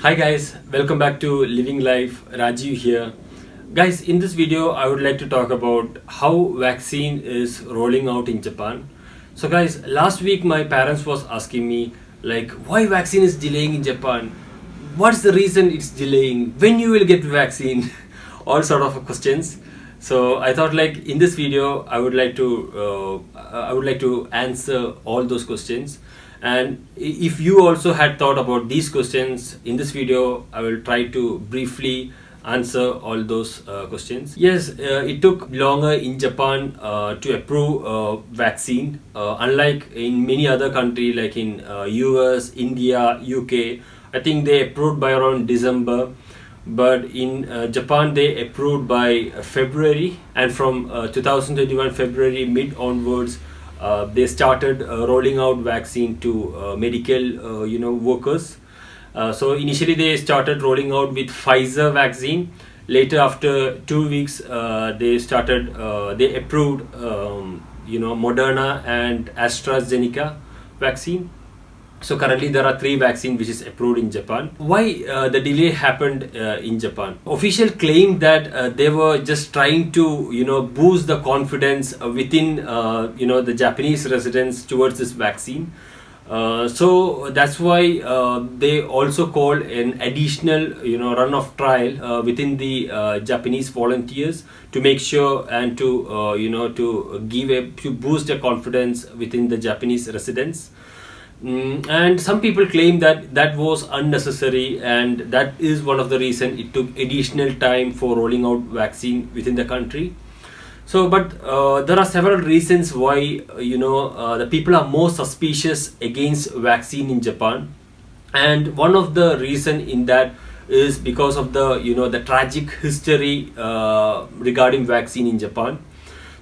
Hi guys, welcome back to Living Life. Rajiv here. Guys, in this video I would like to talk about how vaccine is rolling out in Japan. So guys, last week my parents was asking me like why vaccine is delaying in Japan? What's the reason it's delaying? When you will get vaccine? All sort of questions. So I thought like in this video I would like to answer all those questions. And if you also had thought about these questions in this video, I will try to briefly answer all those questions. Yes, it took longer in Japan to approve vaccine, unlike in many other countries like in US, India, UK. I think they approved by around December, but in Japan they approved by February, and from 2021 February mid onwards they started rolling out vaccine to medical workers. So initially they started rolling out with Pfizer vaccine. Later, after 2 weeks, they approved Moderna and AstraZeneca vaccine. So currently there are 3 vaccines which is approved in Japan. Why the delay happened in Japan? Official claimed that they were just trying to boost the confidence within the Japanese residents towards this vaccine. So that's why they also called an additional run of trial within the Japanese volunteers to make sure and to boost the confidence within the Japanese residents. And some people claim that that was unnecessary, and that is one of the reasons it took additional time for rolling out vaccine within the country. So, but there are several reasons why the people are more suspicious against vaccine in Japan, and one of the reason in that is because of the tragic history regarding vaccine in Japan.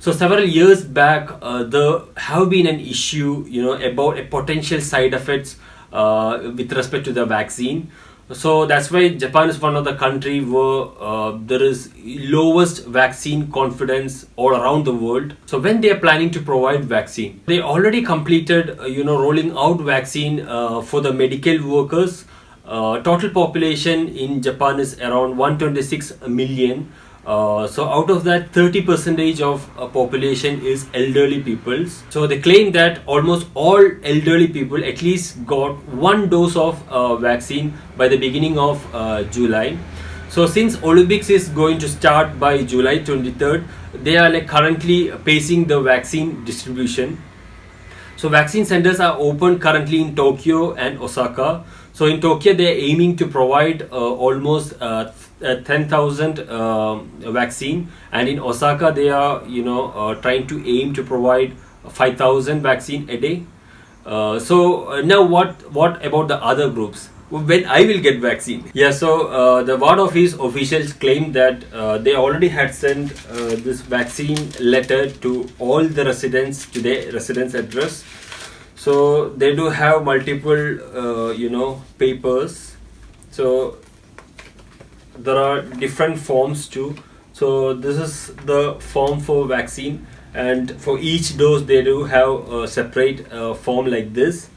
So several years back, there have been an issue, about a potential side effects with respect to the vaccine. So that's why Japan is one of the country where there is lowest vaccine confidence all around the world. So when they are planning to provide vaccine, they already completed, rolling out vaccine for the medical workers. Total population in Japan is around 126 million. So out of that, 30% of population is elderly people. So they claim that almost all elderly people at least got 1 dose of vaccine by the beginning of July. So since Olympics is going to start by July 23rd, they are like currently pacing the vaccine distribution. So vaccine centers are open currently in Tokyo and Osaka. So in Tokyo, they are aiming to provide almost 10,000 vaccine, and in Osaka they are trying to aim to provide 5,000 vaccine a day. So now what about the other groups? When I will get vaccine? Yeah, so the ward office officials claim that they already had sent this vaccine letter to all the residents to their residence address. So they do have multiple papers. So there are different forms too. So this is the form for vaccine, and for each dose they do have a separate form like this,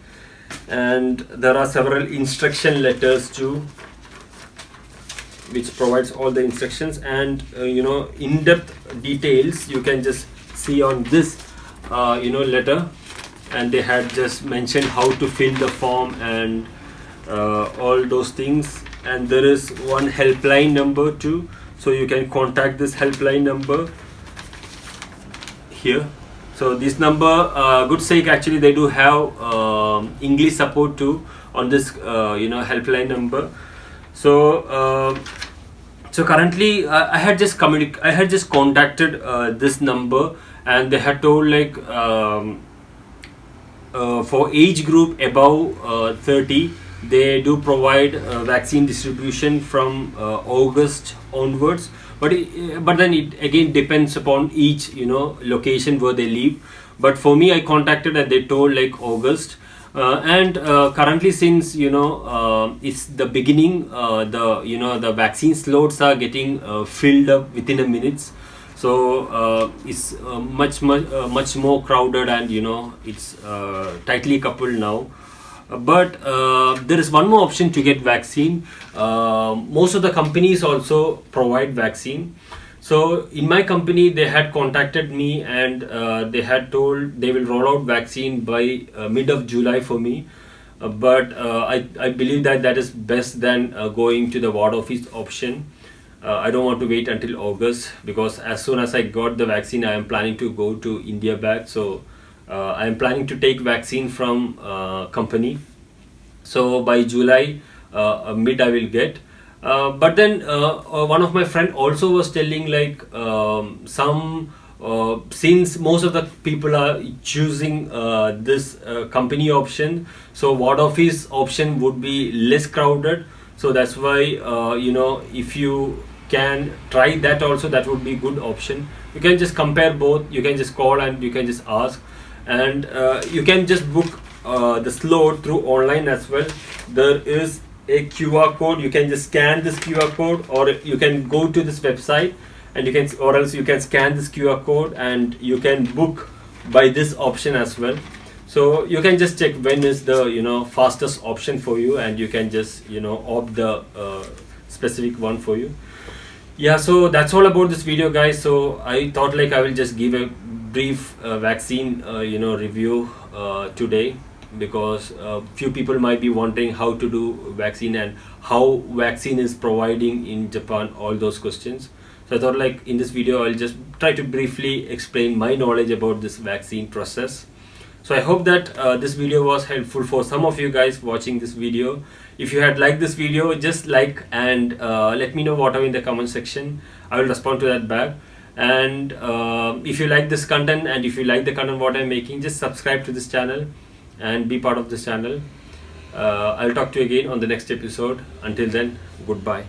and there are several instruction letters too which provides all the instructions and in-depth details you can just see on this letter, and they had just mentioned how to fill the form and all those things. And there is one helpline number too, so you can contact this helpline number here. So this number, good sake, actually they do have English support too on this helpline number. So so currently I had just contacted this number, and they had told like for age group above 30, they do provide vaccine distribution from August onwards, but then it again depends upon each location where they live. But for me, I contacted and they told like August, and currently since it's the beginning, the vaccine slots are getting filled up within a minute. So it's much more crowded, and it's tightly coupled now. But there is one more option to get vaccine. Most of the companies also provide vaccine. So in my company, they had contacted me, and they had told they will roll out vaccine by mid of July for me. But I believe that that is best than going to the ward office option. I don't want to wait until August, because as soon as I got the vaccine, I am planning to go to India back. So I am planning to take vaccine from company. So by July mid I will get. But then one of my friend also was telling, like, some since most of the people are choosing this company option, so ward office option would be less crowded. So that's why, if you can try that also, that would be good option. You can just compare both. You can just call and you can just ask, and you can just book the slot through online as well. There is a QR code. You can just scan this QR code, or you can go to this website, and you can, or else you can scan this QR code and you can book by this option as well. So you can just check when is the fastest option for you, and you can just opt the specific one for you. Yeah, so that's all about this video, guys. So I thought, like, I will just give a brief vaccine review today, because few people might be wondering how to do vaccine and how vaccine is providing in Japan, all those questions. So I thought, like, in this video I'll just try to briefly explain my knowledge about this vaccine process. So I hope that this video was helpful for some of you guys watching this video. If you had liked this video, just like and let me know whatever in the comment section. I will respond to that back. And if you like this content, and if you like the content what I'm making, just subscribe to this channel and be part of this channel. I'll talk to you again on the next episode. Until then, goodbye.